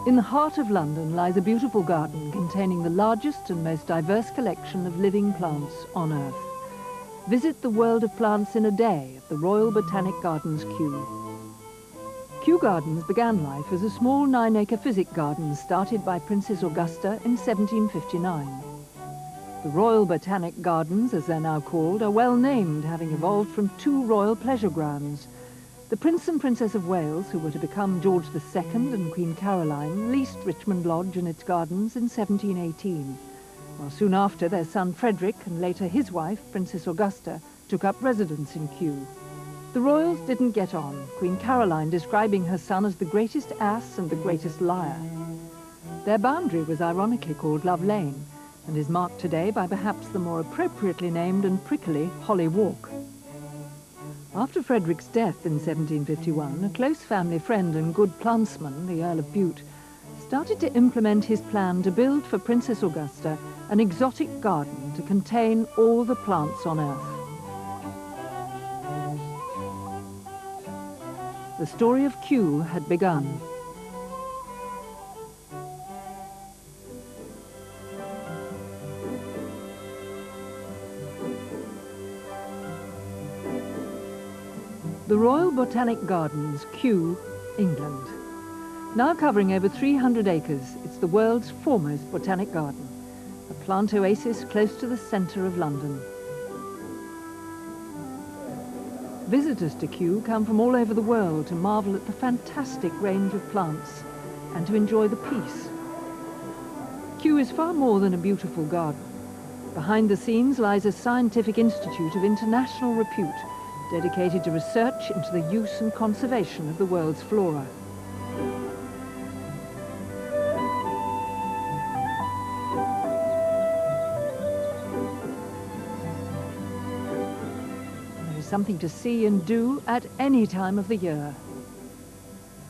In the heart of London lies a beautiful garden containing the largest and most diverse collection of living plants on Earth. Visit the world of plants in a day at the Royal Botanic Gardens, Kew. Kew Gardens began life as a small 9-acre physic garden started by Princess Augusta in 1759. The Royal Botanic Gardens, as they're now called, are well named, having evolved from 2 royal pleasure grounds. The Prince and Princess of Wales, who were to become George II and Queen Caroline, leased Richmond Lodge and its gardens in 1718, while soon after their son Frederick and later his wife, Princess Augusta, took up residence in Kew. The royals didn't get on, Queen Caroline describing her son as the greatest ass and the greatest liar. Their boundary was ironically called Love Lane, and is marked today by perhaps the more appropriately named and prickly Holly Walk. After Frederick's death in 1751, a close family friend and good plantsman, the Earl of Bute, started to implement his plan to build for Princess Augusta an exotic garden to contain all the plants on Earth. The story of Kew had begun. The Royal Botanic Gardens, Kew, England. Now covering over 300 acres, it's the world's foremost botanic garden, a plant oasis close to the centre of London. Visitors to Kew come from all over the world to marvel at the fantastic range of plants and to enjoy the peace. Kew is far more than a beautiful garden. Behind the scenes lies a scientific institute of international repute, dedicated to research into the use and conservation of the world's flora. There is something to see and do at any time of the year.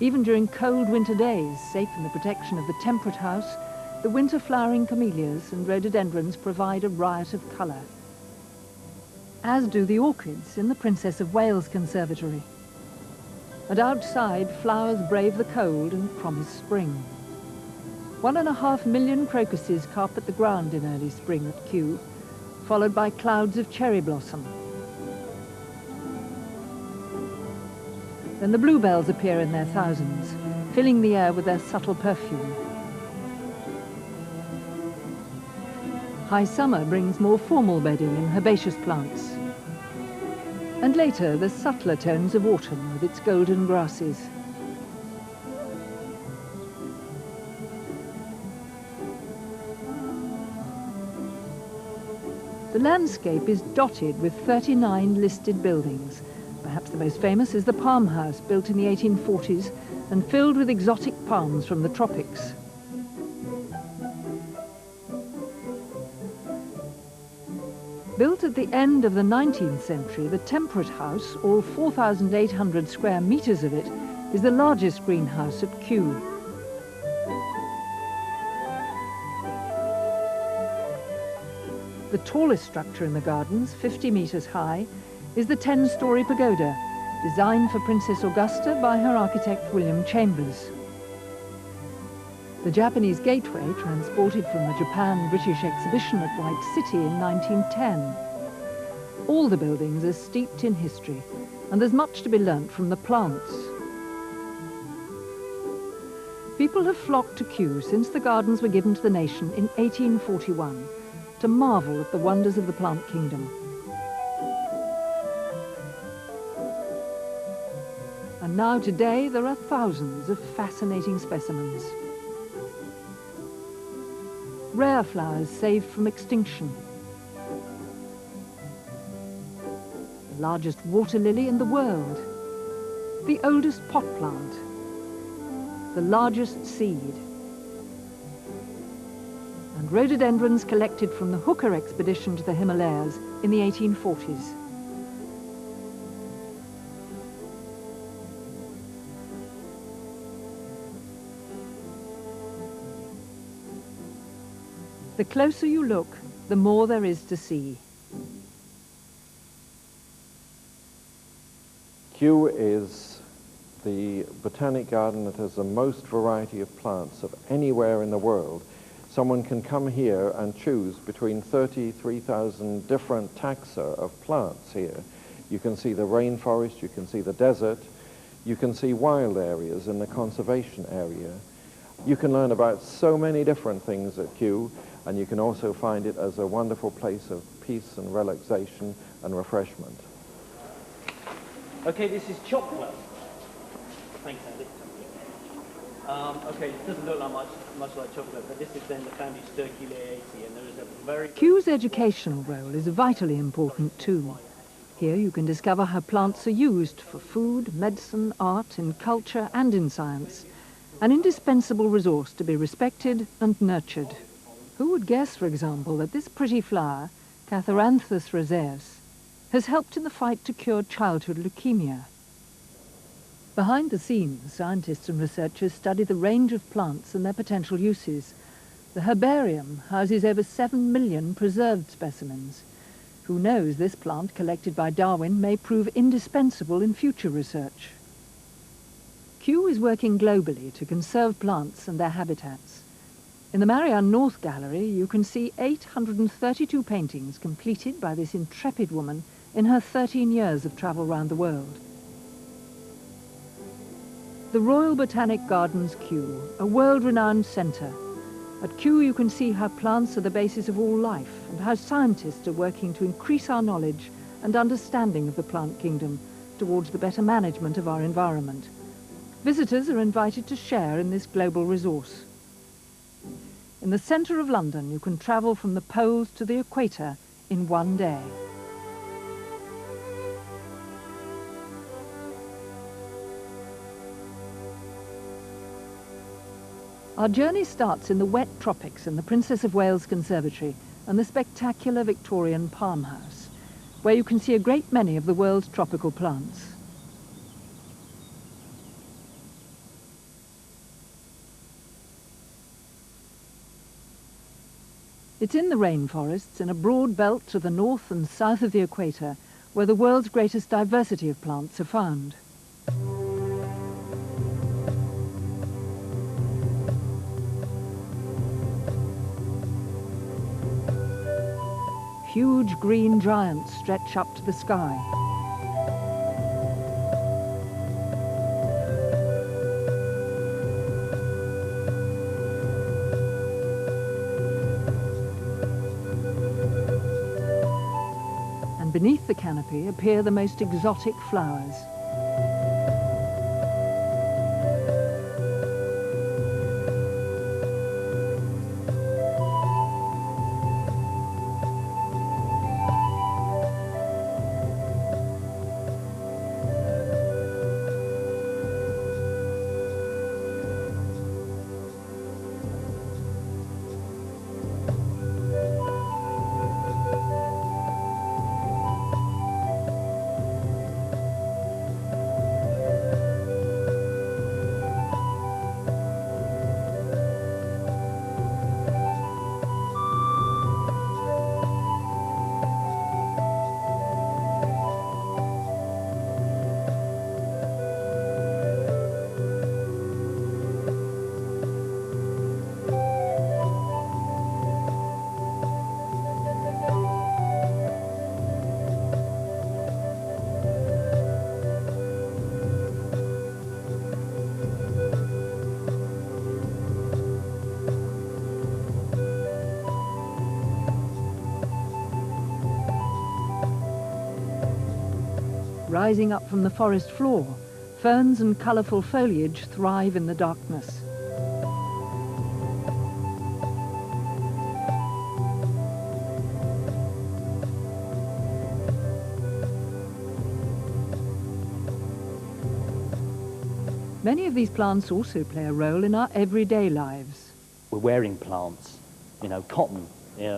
Even during cold winter days, safe in the protection of the temperate house, the winter flowering camellias and rhododendrons provide a riot of colour, as do the orchids in the Princess of Wales Conservatory. And outside, flowers brave the cold and promise spring. 1.5 million crocuses carpet the ground in early spring at Kew, followed by clouds of cherry blossom. Then the bluebells appear in their thousands, filling the air with their subtle perfume. High summer brings more formal bedding in herbaceous plants. And later, the subtler tones of autumn with its golden grasses. The landscape is dotted with 39 listed buildings. Perhaps the most famous is the Palm House, built in the 1840s and filled with exotic palms from the tropics. Built at the end of the 19th century, the Temperate House, all 4,800 square metres of it, is the largest greenhouse at Kew. The tallest structure in the gardens, 50 metres high, is the 10-storey Pagoda, designed for Princess Augusta by her architect William Chambers. The Japanese gateway, transported from the Japan-British exhibition at White City in 1910. All the buildings are steeped in history, and there's much to be learnt from the plants. People have flocked to Kew since the gardens were given to the nation in 1841 to marvel at the wonders of the plant kingdom. And now today there are thousands of fascinating specimens. Rare flowers saved from extinction. The largest water lily in the world. The oldest pot plant. The largest seed. And rhododendrons collected from the Hooker expedition to the Himalayas in the 1840s. The closer you look, the more there is to see. Kew is the botanic garden that has the most variety of plants of anywhere in the world. Someone can come here and choose between 33,000 different taxa of plants here. You can see the rainforest, you can see the desert, you can see wild areas in the conservation area. You can learn about so many different things at Kew, and you can also find it as a wonderful place of peace and relaxation and refreshment. Okay, this is chocolate. Thanks, Andy. Okay, it doesn't look like much like chocolate, but this is then the family Sterculiaceae, and there is a very... Kew's educational role is vitally important too. Here you can discover how plants are used for food, medicine, art, in culture and in science. An indispensable resource to be respected and nurtured. Who would guess, for example, that this pretty flower, Catharanthus roseus, has helped in the fight to cure childhood leukemia? Behind the scenes, scientists and researchers study the range of plants and their potential uses. The herbarium houses over 7 million preserved specimens. Who knows, this plant collected by Darwin may prove indispensable in future research. Kew is working globally to conserve plants and their habitats. In the Marianne North Gallery, you can see 832 paintings completed by this intrepid woman in her 13 years of travel round the world. The Royal Botanic Gardens, Kew, a world-renowned centre. At Kew you can see how plants are the basis of all life and how scientists are working to increase our knowledge and understanding of the plant kingdom towards the better management of our environment. Visitors are invited to share in this global resource. In the centre of London you can travel from the poles to the equator in one day. Our journey starts in the wet tropics in the Princess of Wales Conservatory and the spectacular Victorian Palm House, where you can see a great many of the world's tropical plants. It's in the rainforests, in a broad belt to the north and south of the equator, where the world's greatest diversity of plants are found. Huge green giants stretch up to the sky. And beneath the canopy appear the most exotic flowers. Rising up from the forest floor, ferns and colourful foliage thrive in the darkness. Many of these plants also play a role in our everyday lives. We're wearing plants, cotton,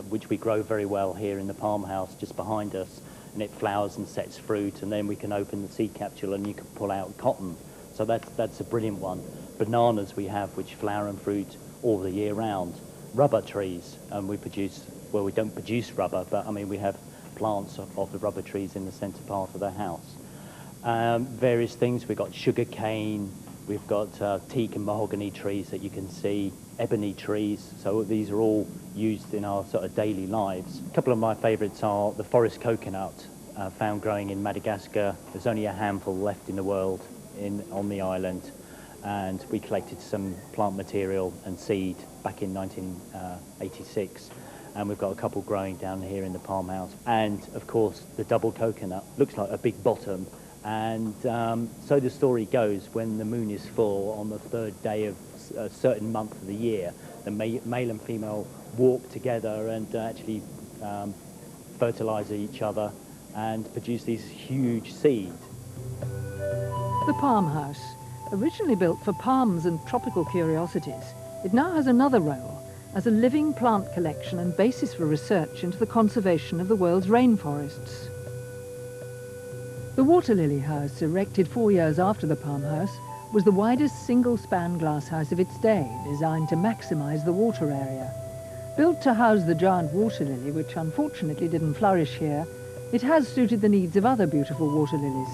which we grow very well here in the palm house just behind us. And it flowers and sets fruit, and then we can open the seed capsule and you can pull out cotton. So that's a brilliant one. Bananas we have, which flower and fruit all the year round. Rubber trees, and we don't produce rubber, but we have plants of the rubber trees in the centre part of the house. Various things. We've got sugar cane, we've got teak and mahogany trees that you can see, ebony trees. So these are all used in our sort of daily lives. A couple of my favourites are the forest coconut, found growing in Madagascar. There's only a handful left in the world on the island. And we collected some plant material and seed back in 1986. And we've got a couple growing down here in the palm house. And, of course, the double coconut looks like a big bottom. And so the story goes, when the moon is full on the third day of a certain month of the year, the male and female walk together and actually fertilise each other and produce these huge seeds. The palm house, originally built for palms and tropical curiosities, it now has another role as a living plant collection and basis for research into the conservation of the world's rainforests. The water lily house, erected 4 years after the palm house, was the widest single-span glasshouse of its day, designed to maximise the water area. Built to house the giant water lily, which unfortunately didn't flourish here, it has suited the needs of other beautiful water lilies.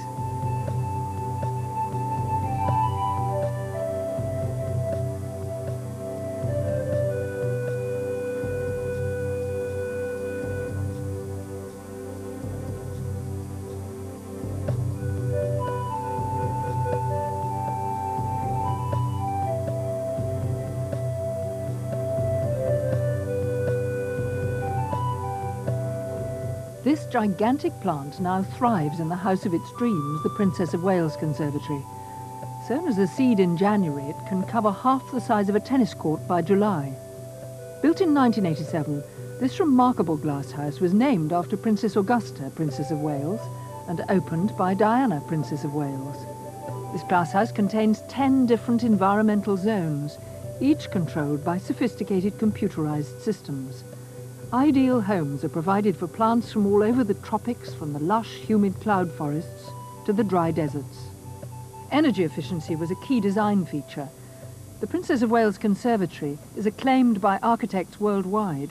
This gigantic plant now thrives in the house of its dreams, the Princess of Wales Conservatory. Sown as a seed in January, it can cover half the size of a tennis court by July. Built in 1987, this remarkable glasshouse was named after Princess Augusta, Princess of Wales, and opened by Diana, Princess of Wales. This glasshouse contains 10 different environmental zones, each controlled by sophisticated computerized systems. Ideal homes are provided for plants from all over the tropics, from the lush, humid cloud forests to the dry deserts. Energy efficiency was a key design feature. The Princess of Wales Conservatory is acclaimed by architects worldwide.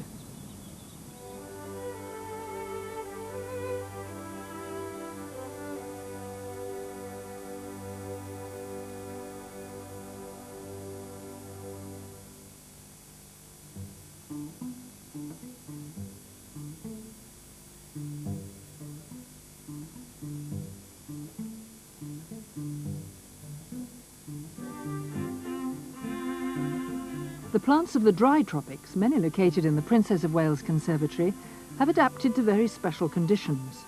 The plants of the dry tropics, many located in the Princess of Wales Conservatory, have adapted to very special conditions.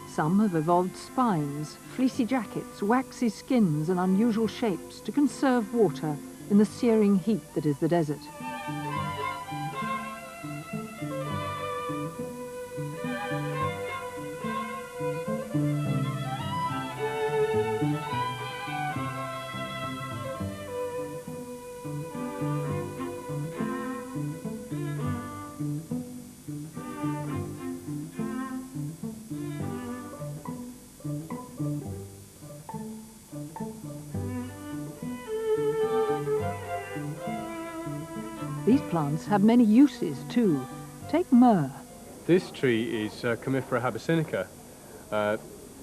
Some have evolved spines, fleecy jackets, waxy skins and unusual shapes to conserve water in the searing heat that is the desert. These plants have many uses too. Take myrrh. This tree is Commiphora habesinica.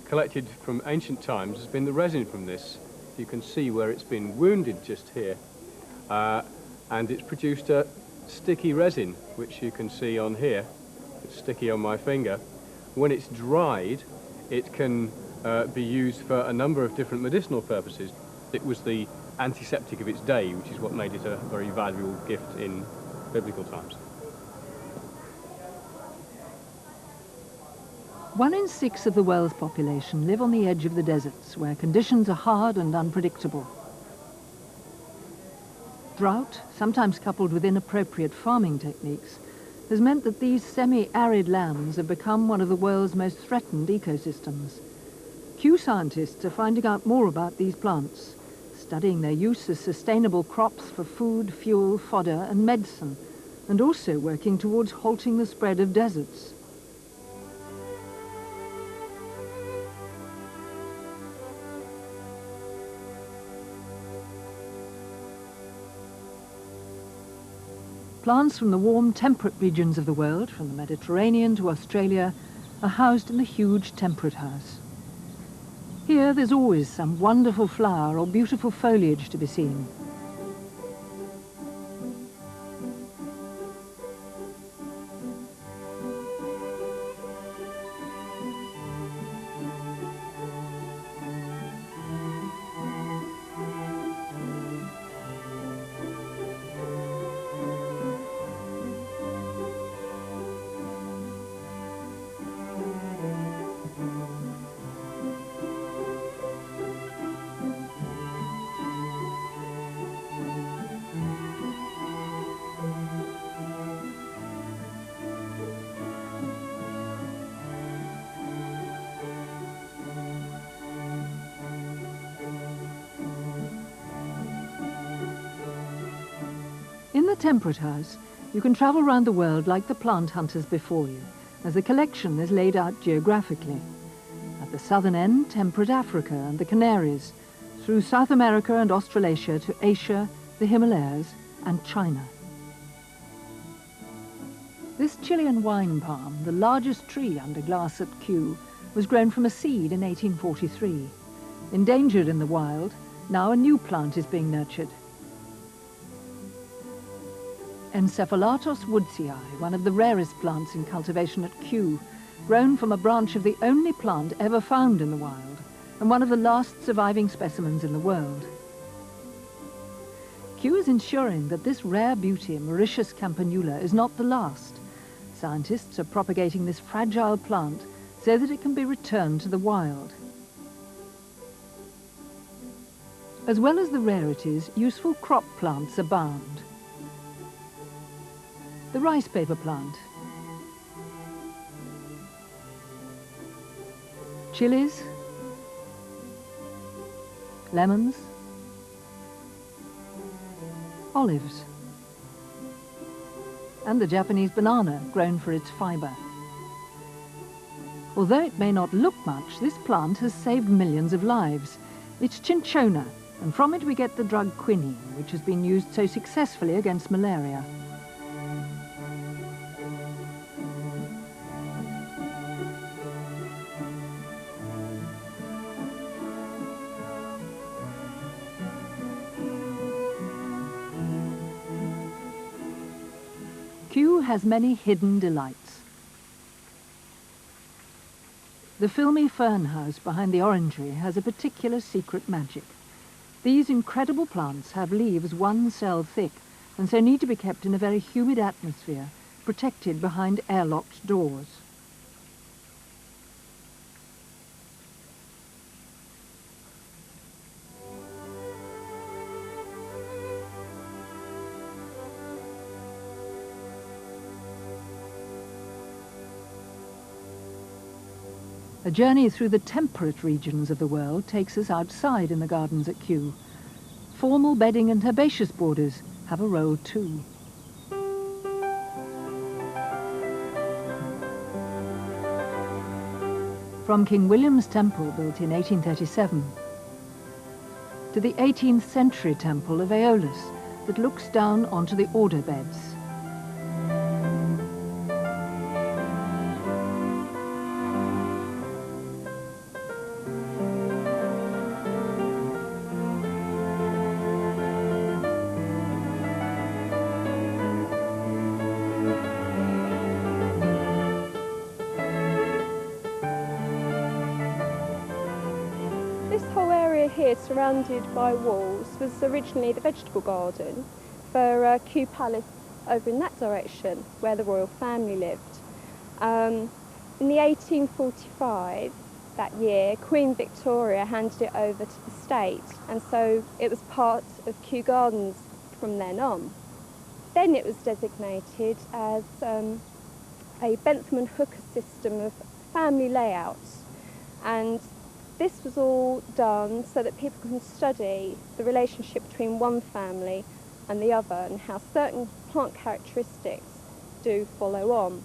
Collected from ancient times has been the resin from this. You can see where it's been wounded just here. And it's produced a sticky resin, which you can see on here. It's sticky on my finger. When it's dried, it can be used for a number of different medicinal purposes. It was the antiseptic of its day, which is what made it a very valuable gift in biblical times. 1 in 6 of the world's population live on the edge of the deserts, where conditions are hard and unpredictable. Drought, sometimes coupled with inappropriate farming techniques, has meant that these semi-arid lands have become one of the world's most threatened ecosystems. Kew scientists are finding out more about these plants, studying their use as sustainable crops for food, fuel, fodder and medicine, and also working towards halting the spread of deserts. Plants from the warm, temperate regions of the world, from the Mediterranean to Australia, are housed in the huge temperate house. Here there's always some wonderful flower or beautiful foliage to be seen. In the Temperate House, you can travel round the world like the plant hunters before you, as the collection is laid out geographically. At the southern end, temperate Africa and the Canaries, through South America and Australasia to Asia, the Himalayas and China. This Chilean wine palm, the largest tree under glass at Kew, was grown from a seed in 1843. Endangered in the wild, now a new plant is being nurtured. Encephalatos woodsii, one of the rarest plants in cultivation at Kew, grown from a branch of the only plant ever found in the wild, and one of the last surviving specimens in the world. Kew is ensuring that this rare beauty, Mauritius campanula, is not the last. Scientists are propagating this fragile plant so that it can be returned to the wild. As well as the rarities, useful crop plants abound. The rice paper plant, chilies, lemons, olives, and the Japanese banana grown for its fibre. Although it may not look much, this plant has saved millions of lives. It's cinchona, and from it we get the drug quinine, which has been used so successfully against malaria. Kew has many hidden delights. The filmy fern house behind the orangery has a particular secret magic. These incredible plants have leaves 1 cell thick and so need to be kept in a very humid atmosphere, protected behind airlocked doors. A journey through the temperate regions of the world takes us outside in the gardens at Kew. Formal bedding and herbaceous borders have a role too. From King William's Temple, built in 1837, to the 18th century temple of Aeolus that looks down onto the order beds. This whole area here, surrounded by walls, was originally the vegetable garden for Kew Palace over in that direction, where the royal family lived. In the 1845, that year, Queen Victoria handed it over to the state, and so it was part of Kew Gardens from then on. Then it was designated as a Bentham and Hooker system of family layouts, and this was all done so that people can study the relationship between one family and the other and how certain plant characteristics do follow on.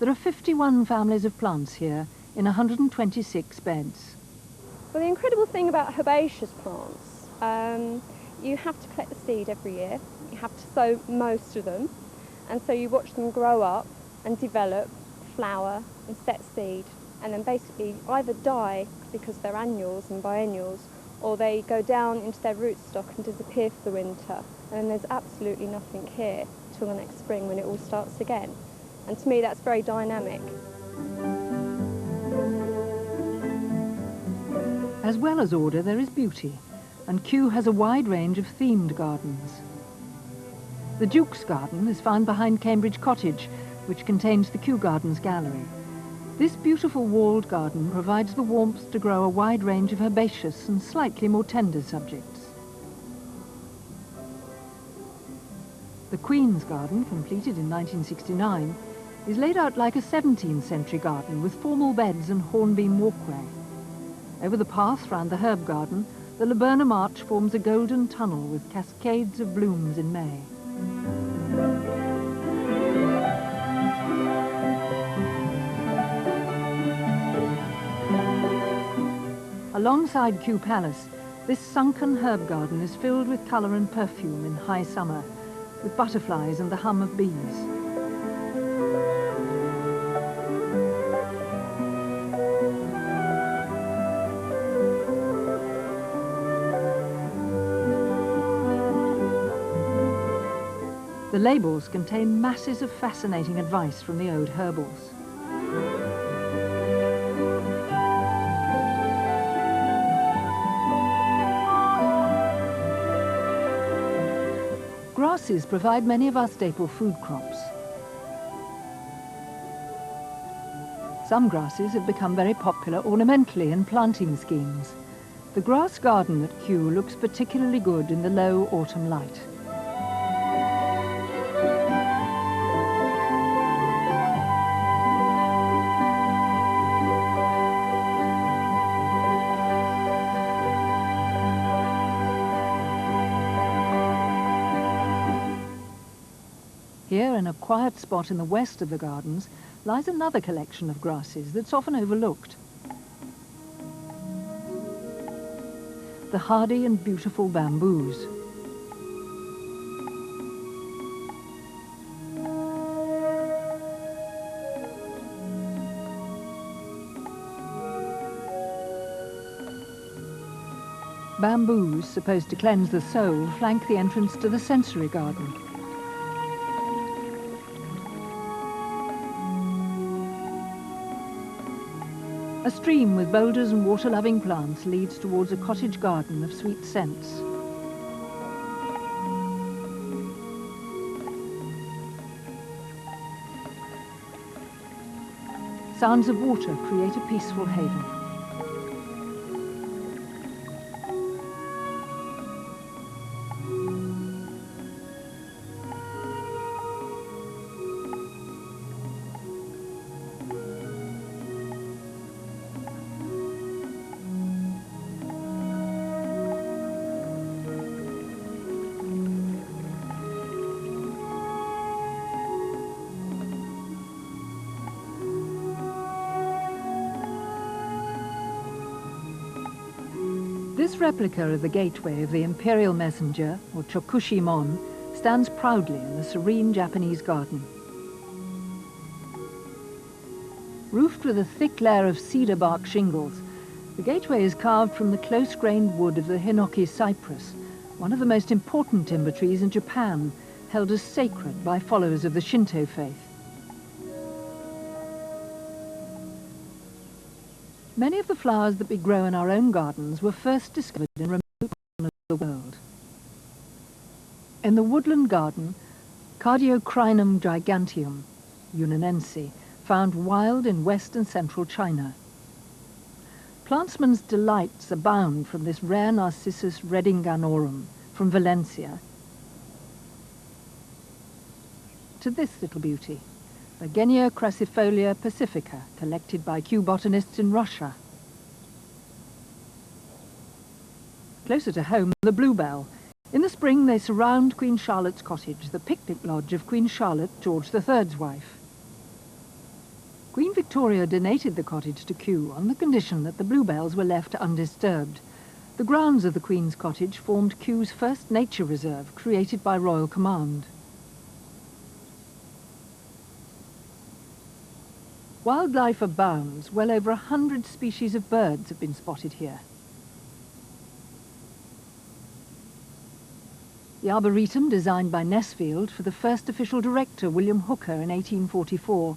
There are 51 families of plants here in 126 beds. Well, the incredible thing about herbaceous plants, you have to collect the seed every year, you have to sow most of them, and so you watch them grow up and develop, flower and set seed and then basically either die because they're annuals and biennials, or they go down into their rootstock and disappear for the winter, and then there's absolutely nothing here till the next spring when it all starts again. And to me that's very dynamic. As well as order, there is beauty, and Kew has a wide range of themed gardens. The Duke's Garden is found behind Cambridge Cottage, which contains the Kew Gardens gallery. This beautiful walled garden provides the warmth to grow a wide range of herbaceous and slightly more tender subjects. The Queen's Garden, completed in 1969, is laid out like a 17th century garden with formal beds and hornbeam walkway. Over the path round the herb garden, the laburnum arch forms a golden tunnel with cascades of blooms in May. Alongside Kew Palace, this sunken herb garden is filled with colour and perfume in high summer, with butterflies and the hum of bees. The labels contain masses of fascinating advice from the Ode Herbals. Grasses provide many of our staple food crops. Some grasses have become very popular ornamentally in planting schemes. The grass garden at Kew looks particularly good in the low autumn light. Here, in a quiet spot in the west of the gardens, lies another collection of grasses that's often overlooked. The hardy and beautiful bamboos. Bamboos, supposed to cleanse the soul, flank the entrance to the sensory garden. A stream with boulders and water-loving plants leads towards a cottage garden of sweet scents. Sounds of water create a peaceful haven. This replica of the gateway of the Imperial Messenger, or Chokushi-mon, stands proudly in the serene Japanese garden. Roofed with a thick layer of cedar bark shingles, the gateway is carved from the close-grained wood of the hinoki cypress, one of the most important timber trees in Japan, held as sacred by followers of the Shinto faith. Many of the flowers that we grow in our own gardens were first discovered in remote corners of the world. In the woodland garden, Cardiocrinum giganteum, Yunanense, found wild in west and central China. Plantsmen's delights abound from this rare Narcissus redinganorum from Valencia to this little beauty, Virginia crassifolia pacifica, collected by Kew botanists in Russia. Closer to home, the bluebell. In the spring, they surround Queen Charlotte's cottage, the picnic lodge of Queen Charlotte, George III's wife. Queen Victoria donated the cottage to Kew on the condition that the bluebells were left undisturbed. The grounds of the Queen's cottage formed Kew's first nature reserve, created by royal command. Wildlife abounds. Well over 100 species of birds have been spotted here. The Arboretum, designed by Nesfield for the first official director, William Hooker, in 1844,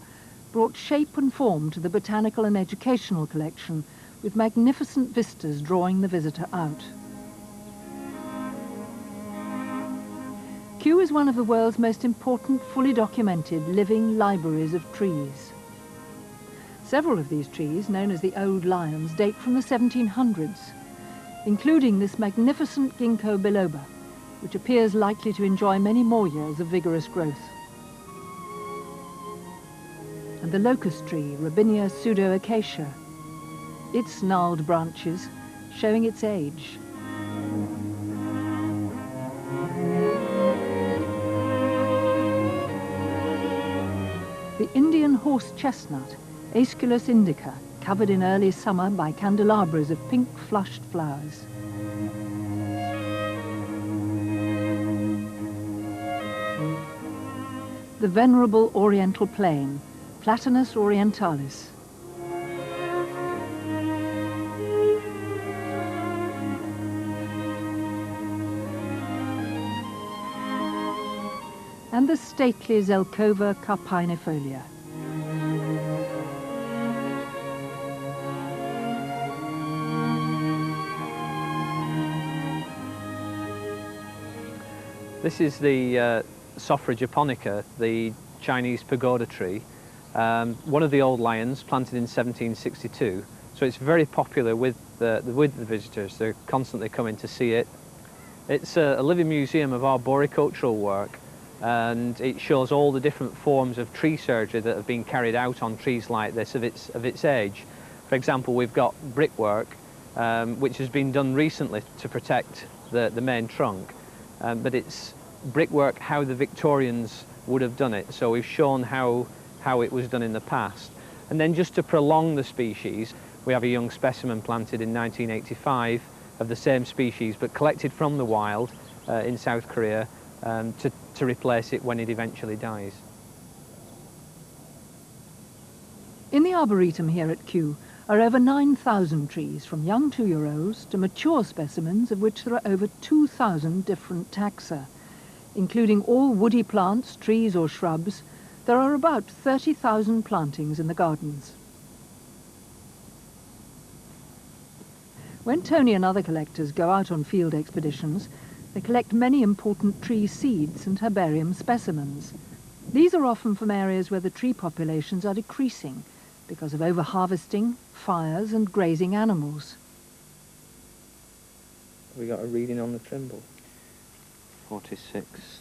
brought shape and form to the botanical and educational collection, with magnificent vistas drawing the visitor out. Kew is one of the world's most important, fully documented living libraries of trees. Several of these trees, known as the Old Lions, date from the 1700s, including this magnificent ginkgo biloba, which appears likely to enjoy many more years of vigorous growth. And the locust tree, Robinia pseudoacacia, its gnarled branches showing its age. The Indian horse chestnut, Aesculus indica, covered in early summer by candelabras of pink flushed flowers. The venerable oriental plane, Platanus orientalis. And the stately Zelkova carpinifolia. This is the Sophra japonica, the Chinese pagoda tree, one of the old lions, planted in 1762. So it's very popular with the visitors. They're constantly coming to see it. It's a living museum of arboricultural work, and it shows all the different forms of tree surgery that have been carried out on trees like this of its age. For example, we've got brickwork, which has been done recently to protect the main trunk, but it's brickwork how the Victorians would have done it. So we've shown how it was done in the past. And then just to prolong the species, we have a young specimen planted in 1985 of the same species, but collected from the wild in South Korea to replace it when it eventually dies. In the Arboretum here at Kew are over 9,000 trees, from young 2-year-olds to mature specimens, of which there are over 2,000 different taxa. Including all woody plants, trees or shrubs, there are about 30,000 plantings in the gardens. When Tony and other collectors go out on field expeditions, they collect many important tree seeds and herbarium specimens. These are often from areas where the tree populations are decreasing because of over-harvesting, fires and grazing animals. We got a reading on the Trimble. 46.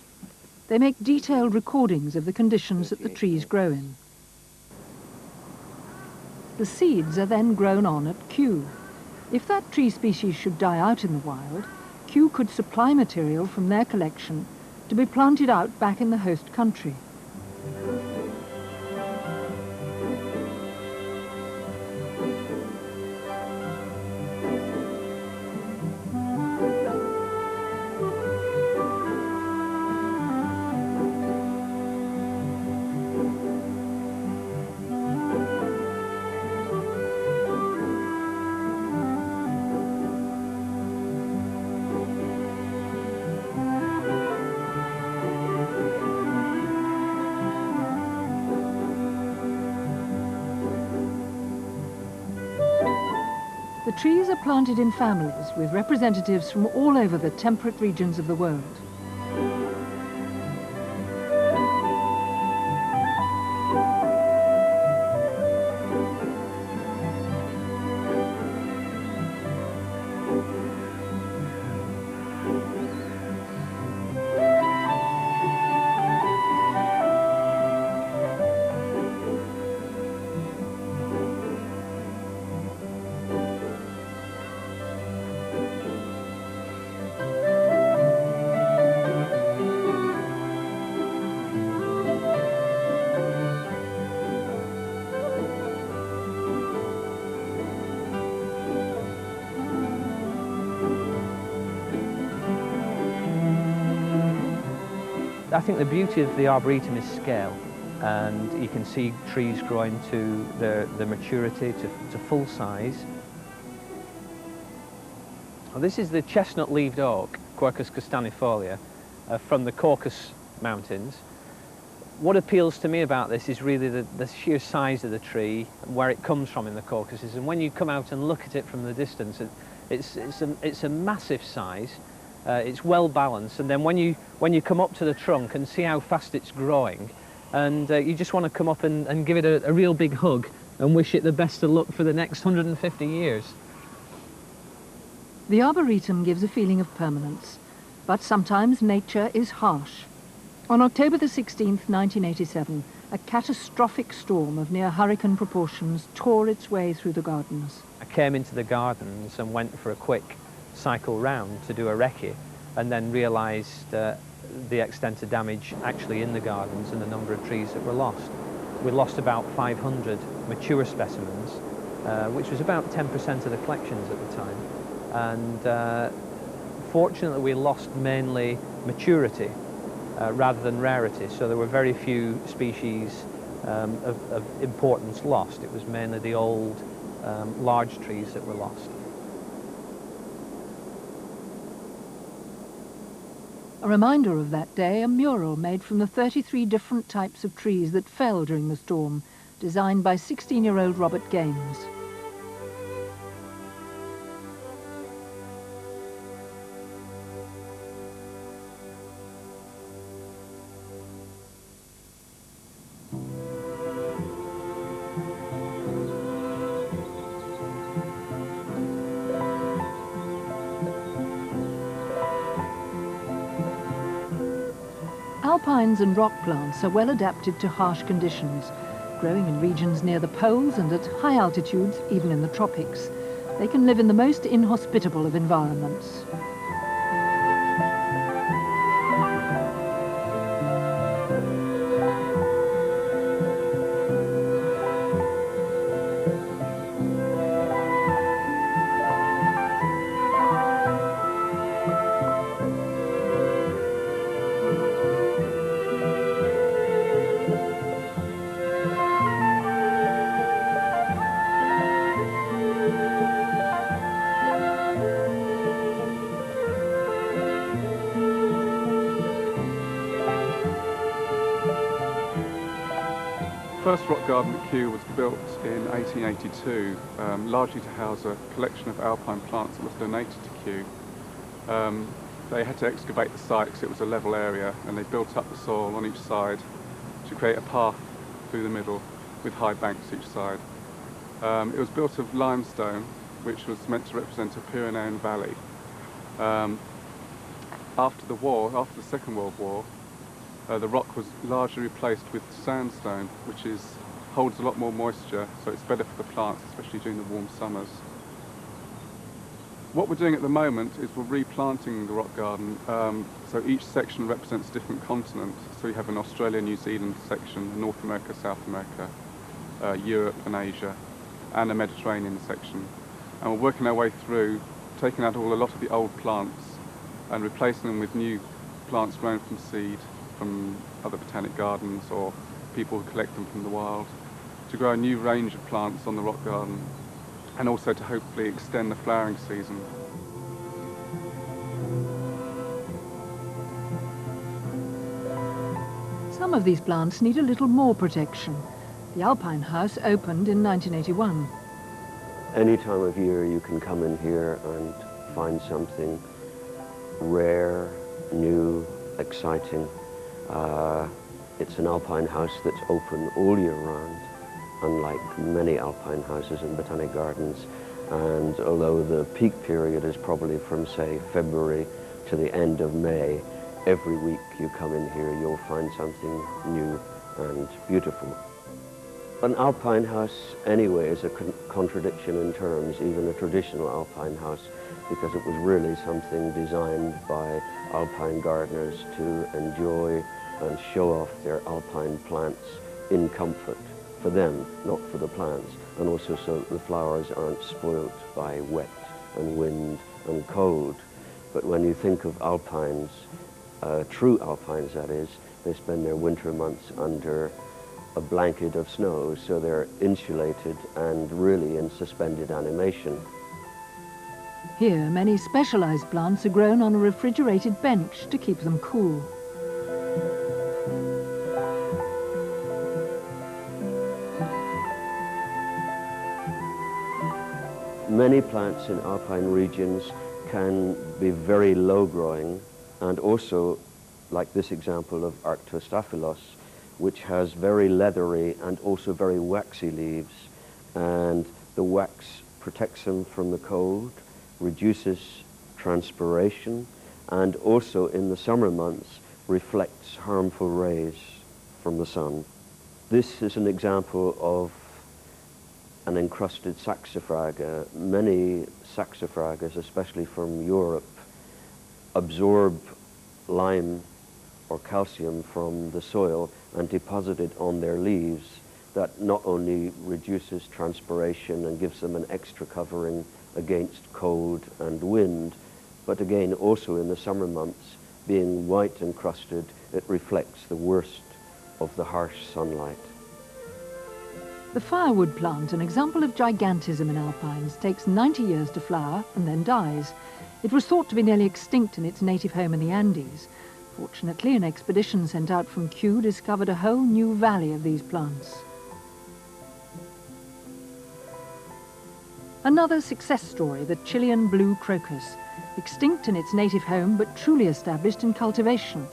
They make detailed recordings of the conditions that the trees grow in. The seeds are then grown on at Kew. If that tree species should die out in the wild, Kew could supply material from their collection to be planted out back in the host country. The trees are planted in families with representatives from all over the temperate regions of the world. I think the beauty of the Arboretum is scale. and you can see trees growing to their maturity, to full size. Well, this is the chestnut-leaved oak, Quercus castanifolia, from the Caucasus Mountains. What appeals to me about this is really the sheer size of the tree, where it comes from in the Caucasus, and when you come out and look at it from the distance, it's a massive size. It's well balanced, and then when you come up to the trunk and see how fast it's growing, and you just want to come up and give it a real big hug and wish it the best of luck for the next 150 years. The Arboretum gives a feeling of permanence, but sometimes nature is harsh. On October the 16th, 1987, a catastrophic storm of near hurricane proportions tore its way through the gardens. I came into the gardens and went for a quick cycle round to do a recce, and then realised the extent of damage actually in the gardens and the number of trees that were lost. We lost about 500 mature specimens, which was about 10% of the collections at the time. And fortunately we lost mainly maturity rather than rarity, so there were very few species of importance lost. It was mainly the old large trees that were lost. A reminder of that day, a mural made from the 33 different types of trees that fell during the storm, designed by 16-year-old Robert Gaines. Alpines and rock plants are well adapted to harsh conditions, growing in regions near the poles and at high altitudes, even in the tropics. They can live in the most inhospitable of environments. The first rock garden at Kew was built in 1882, largely to house a collection of alpine plants that was donated to Kew. They had to excavate the site because it was a level area, and they built up the soil on each side to create a path through the middle with high banks each side. It was built of limestone, which was meant to represent a Pyrenean valley. After the Second World War, the rock was largely replaced with sandstone, which holds a lot more moisture, so it's better for the plants, especially during the warm summers. What we're doing at the moment is we're replanting the rock garden, so each section represents a different continent. So you have an Australia, New Zealand section, North America, South America, Europe and Asia, and a Mediterranean section. And we're working our way through, taking out a lot of the old plants and replacing them with new plants grown from seed from other botanic gardens or people who collect them from the wild, to grow a new range of plants on the rock garden, and also to hopefully extend the flowering season. Some of these plants need a little more protection. The Alpine House opened in 1981. Any time of year you can come in here and find something rare, new, exciting. It's an alpine house that's open all year round, unlike many alpine houses and botanic gardens. And although the peak period is probably from, say, February to the end of May, every week you come in here, you'll find something new and beautiful. An alpine house, anyway, is a contradiction in terms, even a traditional alpine house, because it was really something designed by alpine gardeners to enjoy and show off their alpine plants in comfort, for them, not for the plants, and also so that the flowers aren't spoilt by wet and wind and cold. But when you think of alpines, true alpines that is, they spend their winter months under a blanket of snow, so they're insulated and really in suspended animation. Here, many specialized plants are grown on a refrigerated bench to keep them cool. Many plants in alpine regions can be very low growing, and also, like this example of Arctostaphylos, which has very leathery and also very waxy leaves, and the wax protects them from the cold, reduces transpiration, and also in the summer months reflects harmful rays from the sun. This is an example of an encrusted saxifraga. Many saxifragas, especially from Europe, absorb lime or calcium from the soil and deposit it on their leaves. That not only reduces transpiration and gives them an extra covering against cold and wind, but again also in the summer months, being white encrusted, it reflects the worst of the harsh sunlight. The firewood plant, an example of gigantism in alpines, takes 90 years to flower and then dies. It was thought to be nearly extinct in its native home in the Andes. Fortunately, an expedition sent out from Kew discovered a whole new valley of these plants. Another success story, the Chilean blue crocus, extinct in its native home but truly established in cultivation.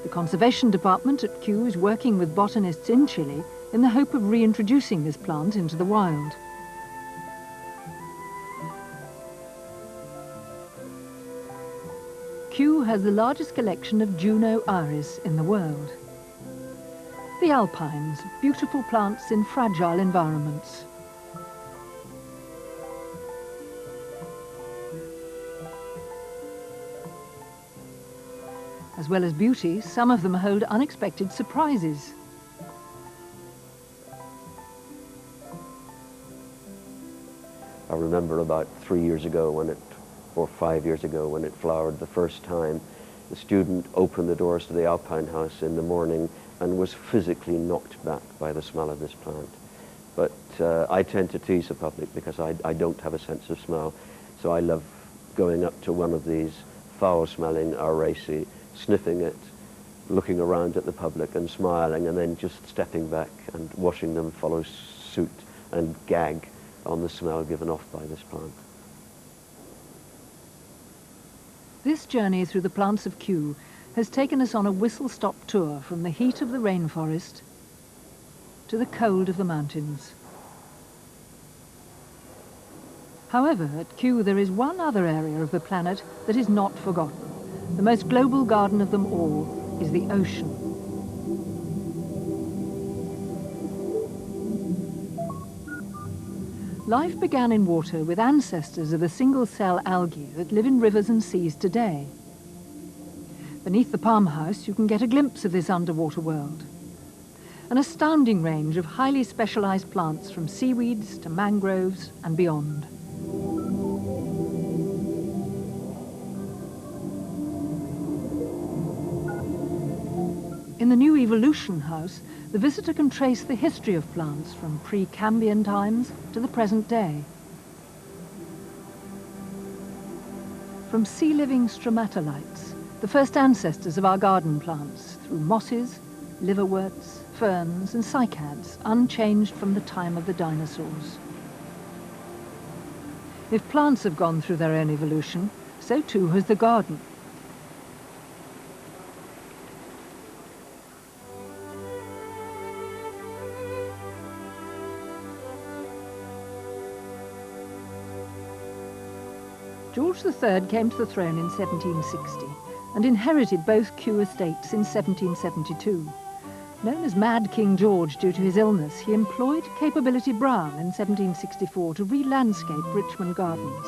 The conservation department at Kew is working with botanists in Chile in the hope of reintroducing this plant into the wild. Kew has the largest collection of Juno iris in the world. The alpines, beautiful plants in fragile environments. As well as beauty, some of them hold unexpected surprises. I remember about 3 years ago or 5 years ago when it flowered the first time, the student opened the doors to the alpine house in the morning and was physically knocked back by the smell of this plant. But I tend to tease the public because I don't have a sense of smell, so I love going up to one of these foul-smelling Araceae, sniffing it, looking around at the public and smiling, and then just stepping back and watching them follow suit and gag on the smell given off by this plant. This journey through the plants of Kew has taken us on a whistle-stop tour from the heat of the rainforest to the cold of the mountains. However, at Kew there is one other area of the planet that is not forgotten. The most global garden of them all is the ocean. Life began in water with ancestors of the single-cell algae that live in rivers and seas today. Beneath the palm house, you can get a glimpse of this underwater world. An astounding range of highly specialized plants from seaweeds to mangroves and beyond. In the new Evolution House, the visitor can trace the history of plants from pre-Cambrian times to the present day. From sea-living stromatolites, the first ancestors of our garden plants, through mosses, liverworts, ferns and cycads, unchanged from the time of the dinosaurs. If plants have gone through their own evolution, so too has the garden. George III came to the throne in 1760 and inherited both Kew estates in 1772. Known as Mad King George due to his illness, he employed Capability Brown in 1764 to re-landscape Richmond Gardens.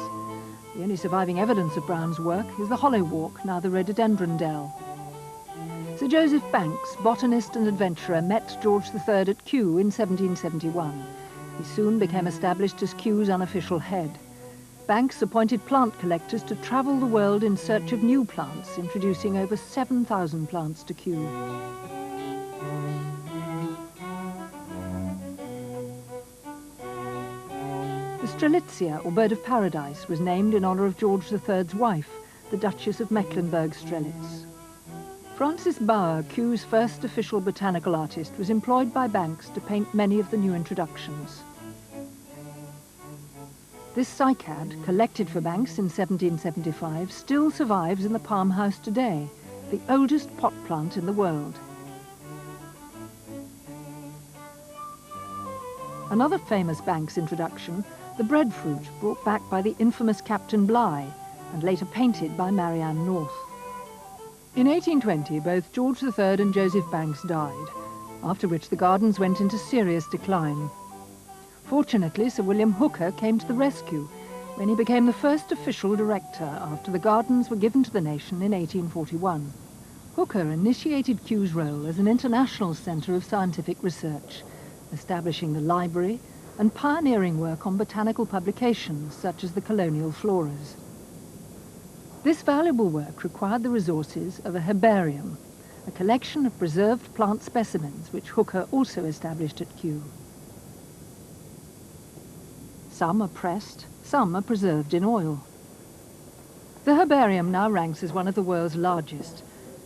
The only surviving evidence of Brown's work is the Hollow Walk, now the Rhododendron Dell. Sir Joseph Banks, botanist and adventurer, met George III at Kew in 1771. He soon became established as Kew's unofficial head. Banks appointed plant collectors to travel the world in search of new plants, introducing over 7,000 plants to Kew. Strelitzia, or bird of paradise, was named in honour of George III's wife, the Duchess of Mecklenburg-Strelitz. Francis Bauer, Kew's first official botanical artist, was employed by Banks to paint many of the new introductions. This cycad, collected for Banks in 1775, still survives in the Palm House today, the oldest pot plant in the world. Another famous Banks introduction, the breadfruit, brought back by the infamous Captain Bligh and later painted by Marianne North. In 1820, both George III and Joseph Banks died, after which the gardens went into serious decline. Fortunately, Sir William Hooker came to the rescue when he became the first official director after the gardens were given to the nation in 1841. Hooker initiated Kew's role as an international centre of scientific research, establishing the library and pioneering work on botanical publications such as the colonial floras. This valuable work required the resources of a herbarium, a collection of preserved plant specimens which Hooker also established at Kew. Some are pressed, some are preserved in oil. The herbarium now ranks as one of the world's largest.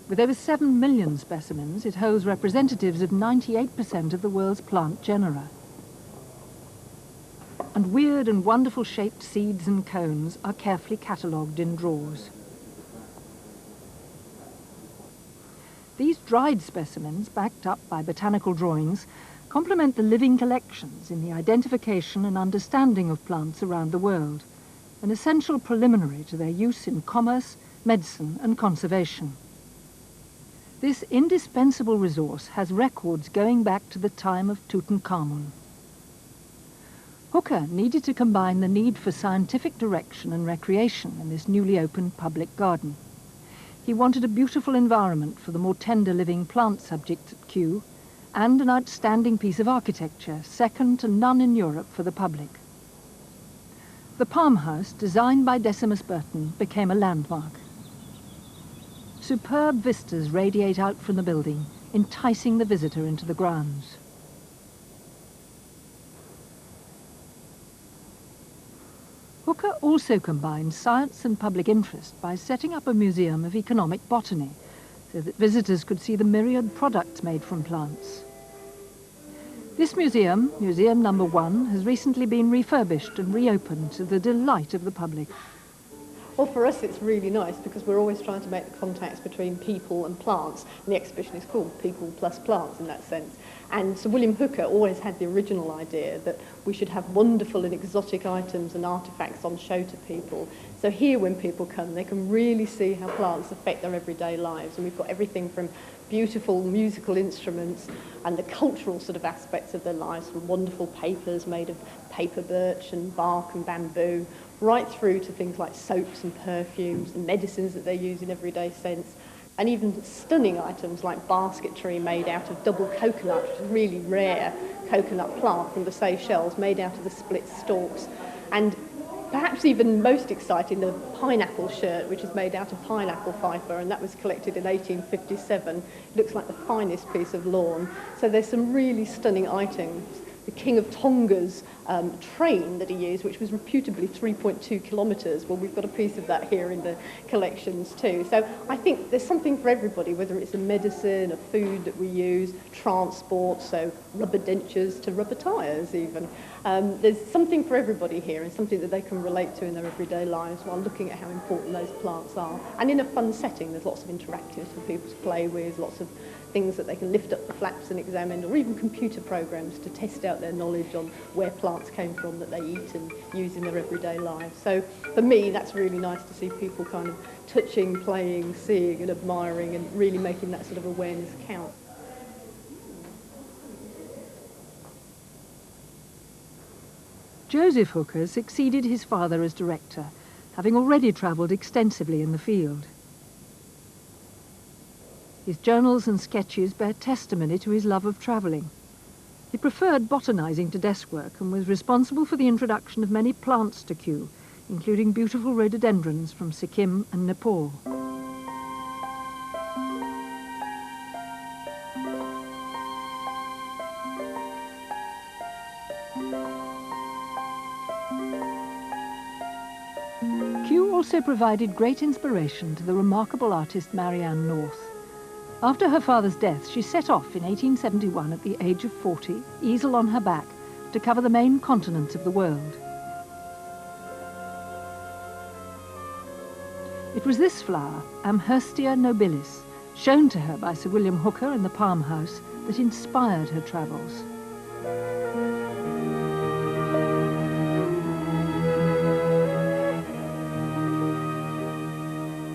With over 7 million specimens, it holds representatives of 98% of the world's plant genera. And weird and wonderful shaped seeds and cones are carefully catalogued in drawers. These dried specimens, backed up by botanical drawings, complement the living collections in the identification and understanding of plants around the world, an essential preliminary to their use in commerce, medicine and conservation. This indispensable resource has records going back to the time of Tutankhamun. Hooker needed to combine the need for scientific direction and recreation in this newly opened public garden. He wanted a beautiful environment for the more tender living plant subjects at Kew, and an outstanding piece of architecture, second to none in Europe for the public. The Palm House, designed by Decimus Burton, became a landmark. Superb vistas radiate out from the building, enticing the visitor into the grounds. Hooker also combined science and public interest by setting up a museum of economic botany, so that visitors could see the myriad products made from plants. This museum, Museum No. 1, has recently been refurbished and reopened to the delight of the public. Well, for us it's really nice because we're always trying to make the contacts between people and plants, and the exhibition is called People Plus Plants in that sense. And Sir William Hooker always had the original idea that we should have wonderful and exotic items and artefacts on show to people. So here when people come, they can really see how plants affect their everyday lives, and we've got everything from beautiful musical instruments and the cultural sort of aspects of their lives, from wonderful papers made of paper birch and bark and bamboo, right through to things like soaps and perfumes and medicines that they use in everyday sense, and even stunning items like basketry made out of double coconut, which is a really rare coconut plant from the Seychelles, made out of the split stalks. And perhaps even most exciting, the pineapple shirt, which is made out of pineapple fibre, and that was collected in 1857. It looks like the finest piece of lawn. So there's some really stunning items. The King of Tonga's train that he used, which was reputably 3.2 kilometres. Well, we've got a piece of that here in the collections too. So I think there's something for everybody, whether it's a medicine, a food that we use, transport, so rubber dentures to rubber tyres even. There's something for everybody here, and something that they can relate to in their everyday lives while looking at how important those plants are. And in a fun setting, there's lots of interactives for people to play with, lots of things that they can lift up the flaps and examine, or even computer programs to test out their knowledge on where plants came from that they eat and use in their everyday lives. So for me, that's really nice to see people kind of touching, playing, seeing and admiring, and really making that sort of awareness count. Joseph Hooker succeeded his father as director, having already travelled extensively in the field. His journals and sketches bear testimony to his love of travelling. He preferred botanising to desk work and was responsible for the introduction of many plants to Kew, including beautiful rhododendrons from Sikkim and Nepal. also provided great inspiration to the remarkable artist Marianne North. After her father's death, she set off in 1871 at the age of 40, easel on her back, to cover the main continents of the world. It was this flower, Amherstia nobilis, shown to her by Sir William Hooker in the Palm House, that inspired her travels.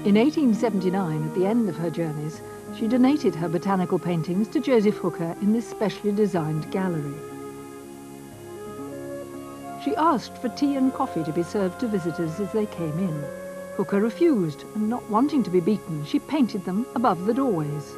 In 1879, at the end of her journeys, she donated her botanical paintings to Joseph Hooker in this specially designed gallery. She asked for tea and coffee to be served to visitors as they came in. Hooker refused, and not wanting to be beaten, she painted them above the doorways.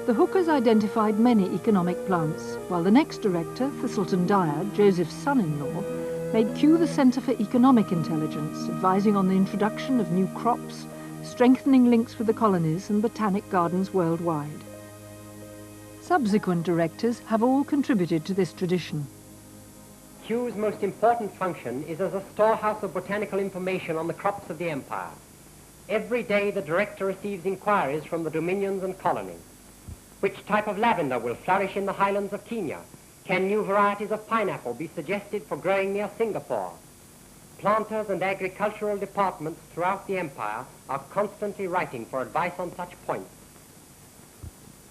The Hookers identified many economic plants, while the next director, Thistleton Dyer, Joseph's son-in-law, made Kew the centre for economic intelligence, advising on the introduction of new crops, strengthening links with the colonies and botanic gardens worldwide. Subsequent directors have all contributed to this tradition. Kew's most important function is as a storehouse of botanical information on the crops of the empire. Every day the director receives inquiries from the dominions and colonies. Which type of lavender will flourish in the highlands of Kenya? Can new varieties of pineapple be suggested for growing near Singapore? Planters and agricultural departments throughout the empire are constantly writing for advice on such points.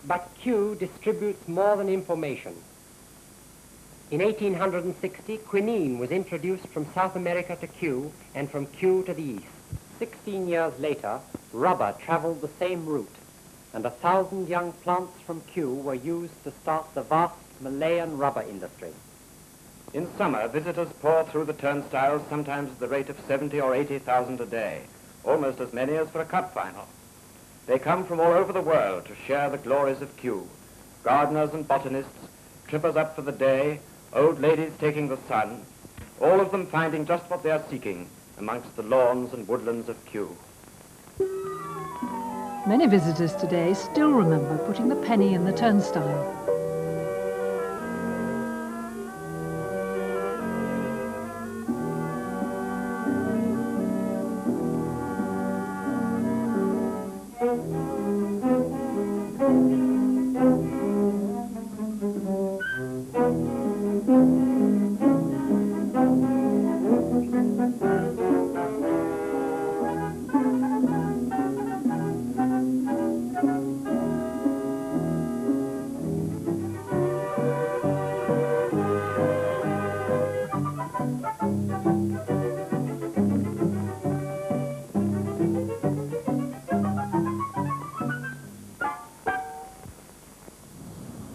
But Kew distributes more than information. In 1860, quinine was introduced from South America to Kew and from Kew to the east. 16 years later, rubber traveled the same route, and 1,000 young plants from Kew were used to start the vast Malayan rubber industry. In summer, visitors pour through the turnstiles, sometimes at the rate of 70 or 80,000 a day, almost as many as for a cup final. They come from all over the world to share the glories of Kew. Gardeners and botanists, trippers up for the day, old ladies taking the sun, all of them finding just what they are seeking amongst the lawns and woodlands of Kew. Many visitors today still remember putting the penny in the turnstile.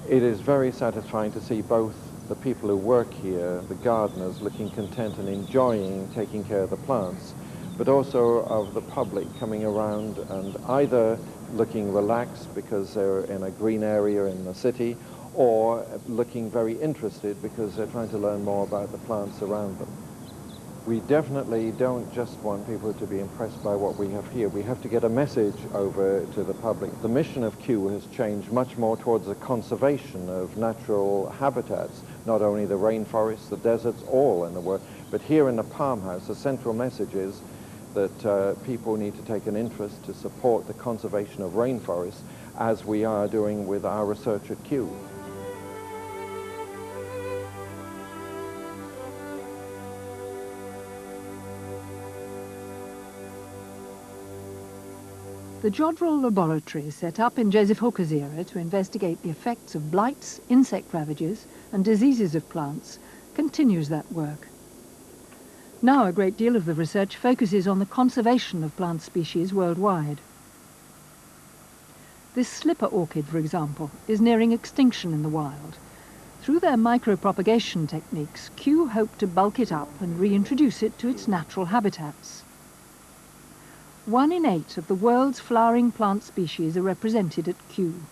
It is very satisfying to see both the people who work here, the gardeners, looking content and enjoying taking care of the plants, but also of the public coming around and either looking relaxed because they're in a green area in the city, or looking very interested because they're trying to learn more about the plants around them. We definitely don't just want people to be impressed by what we have here. We have to get a message over to the public. The mission of Kew has changed much more towards the conservation of natural habitats, not only the rainforests, the deserts, all in the world, but here in the Palm House, the central message is that people need to take an interest to support the conservation of rainforests, as we are doing with our research at Kew. The Jodrell Laboratory, set up in Joseph Hooker's era to investigate the effects of blights, insect ravages and diseases of plants, continues that work. Now a great deal of the research focuses on the conservation of plant species worldwide. This slipper orchid, for example, is nearing extinction in the wild. Through their micropropagation techniques, Kew hope to bulk it up and reintroduce it to its natural habitats. 1 in 8 of the world's flowering plant species are represented at Kew.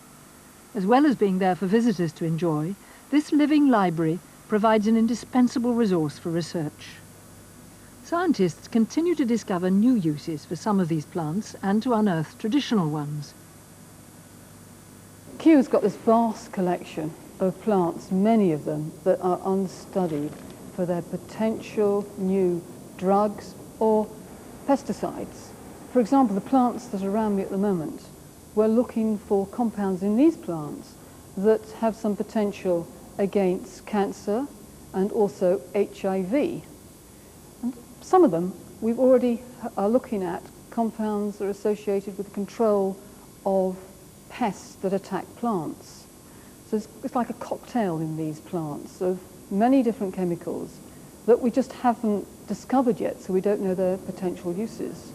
As well as being there for visitors to enjoy, this living library provides an indispensable resource for research. Scientists continue to discover new uses for some of these plants and to unearth traditional ones. Kew's got this vast collection of plants, many of them that are unstudied for their potential new drugs or pesticides. For example, the plants that are around me at the moment, we're looking for compounds in these plants that have some potential against cancer and also HIV. And some of them we've already are looking at compounds that are associated with the control of pests that attack plants. So it's like a cocktail in these plants of many different chemicals that we just haven't discovered yet, so we don't know their potential uses.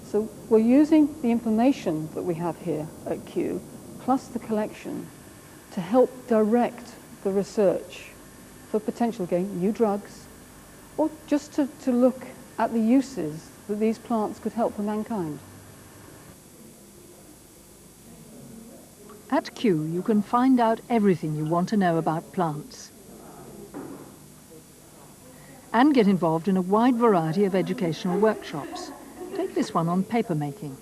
So we're using the information that we have here at Kew, plus the collection, to help direct the research for potential, again, new drugs, or just to look at the uses that these plants could help for mankind. At Kew, you can find out everything you want to know about plants and get involved in a wide variety of educational workshops. Take this one on paper making.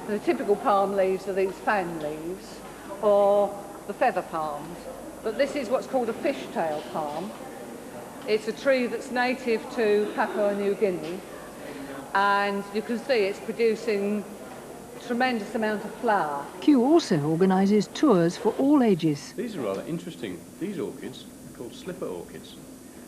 The typical palm leaves are these fan leaves, or the feather palms. But this is what's called a fishtail palm. It's a tree that's native to Papua New Guinea, and you can see it's producing a tremendous amount of flower. Kew also organises tours for all ages. These are rather interesting. These orchids are called slipper orchids.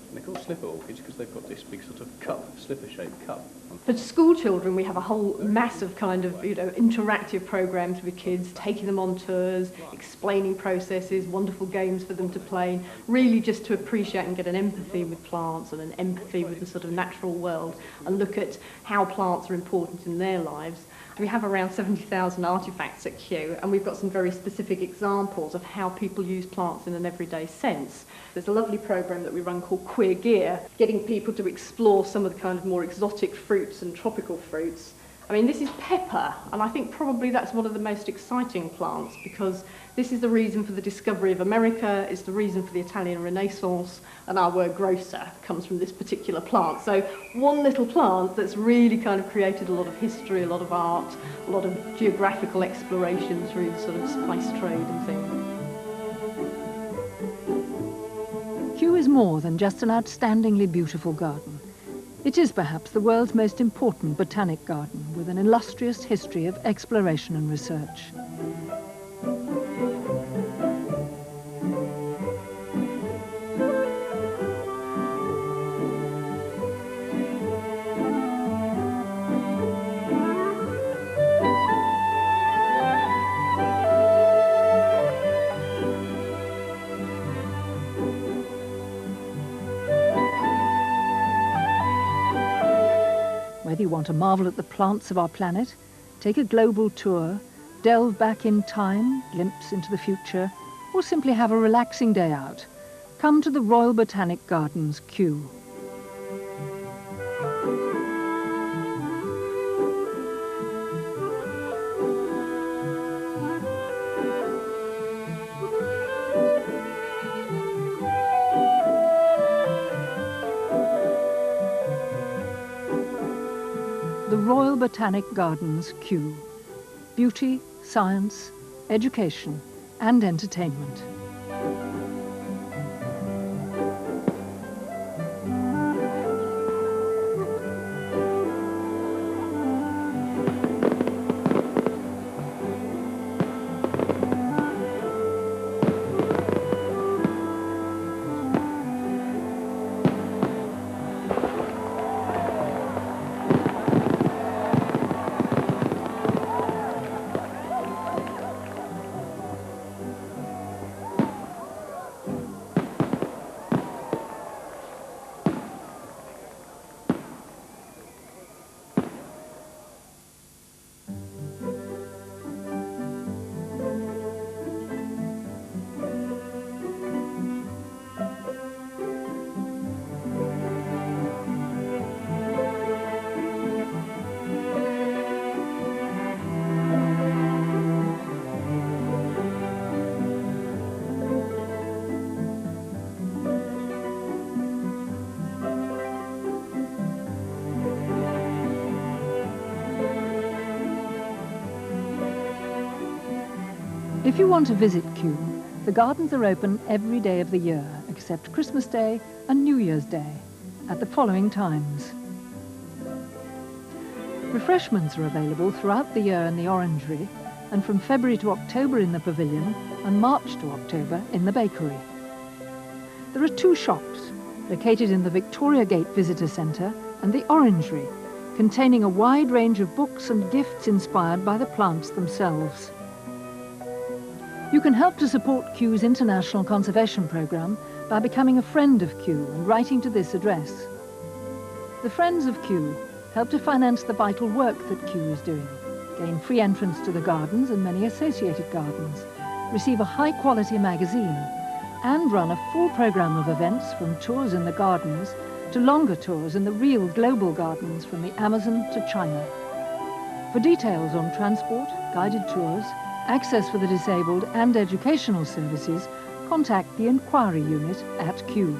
And they're called slipper orchids because they've got this big sort of cup, slipper-shaped cup. For school children, we have a whole massive kind of, interactive programs with kids, taking them on tours, explaining processes, wonderful games for them to play, really just to appreciate and get an empathy with plants and an empathy with the sort of natural world and look at how plants are important in their lives. We have around 70,000 artefacts at Kew, and we've got some very specific examples of how people use plants in an everyday sense. There's a lovely programme that we run called Queer Gear, getting people to explore some of the kind of more exotic fruits and tropical fruits. I mean, this is pepper, and I think probably that's one of the most exciting plants because this is the reason for the discovery of America, it's the reason for the Italian Renaissance, and our word grocer comes from this particular plant. So one little plant that's really kind of created a lot of history, a lot of art, a lot of geographical exploration through the sort of spice trade and things. Kew is more than just an outstandingly beautiful garden. It is perhaps the world's most important botanic garden with an illustrious history of exploration and research. Whether you want to marvel at the plants of our planet, take a global tour, delve back in time, glimpse into the future, or simply have a relaxing day out, come to the Royal Botanic Gardens, Kew. The Royal Botanic Gardens, Kew. Beauty, science, education and entertainment. If you want to visit Kew, the gardens are open every day of the year except Christmas Day and New Year's Day, at the following times. Refreshments are available throughout the year in the orangery, and from February to October in the pavilion and March to October in the bakery. There are two shops located in the Victoria Gate Visitor Centre and the orangery, containing a wide range of books and gifts inspired by the plants themselves. You can help to support Kew's International Conservation Programme by becoming a friend of Kew and writing to this address. The Friends of Kew help to finance the vital work that Kew is doing, gain free entrance to the gardens and many associated gardens, receive a high-quality magazine, and run a full programme of events from tours in the gardens to longer tours in the real global gardens from the Amazon to China. For details on transport, guided tours, access for the disabled and educational services, contact the Inquiry Unit at Kew.